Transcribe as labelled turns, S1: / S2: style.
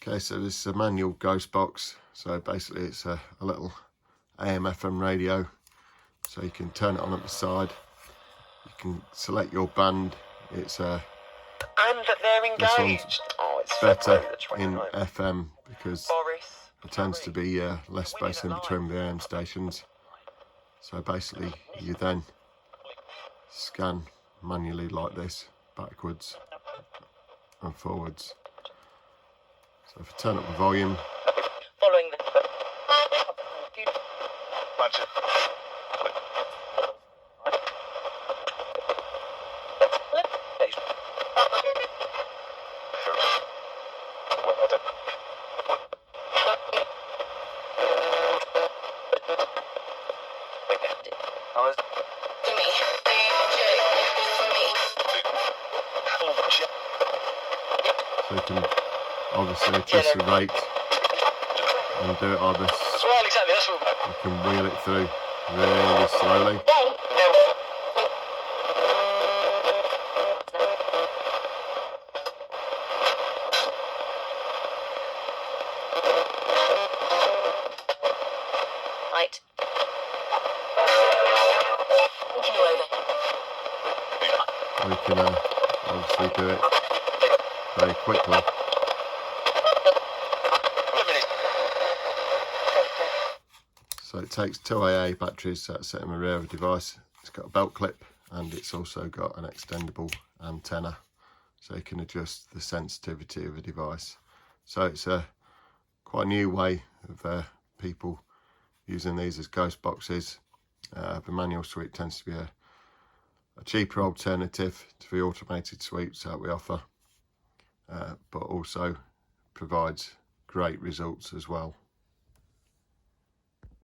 S1: Okay, so this is a manual ghost box. So basically it's a little AM/FM radio. So you can turn it on at the side. You can select your band. It's
S2: and that they're engaged.
S1: It's better in FM because there tends to be less space in between the AM stations. So basically you then scan manually like this, backwards and forwards. So if I turn up the volume,
S2: Following the
S1: so you can obviously adjust the rate and do it either.
S2: well, exactly. That's what
S1: You can wheel it through really slowly.
S2: right.
S1: We can obviously do it very quickly. So it takes 2 AA batteries that set in the rear of the device. It's got a belt clip and it's also got an extendable antenna, so you can adjust the sensitivity of the device. So it's a quite a new way of people using these as ghost boxes. The manual suite tends to be a cheaper alternative to the automated suites that we offer, but also provides great results as well.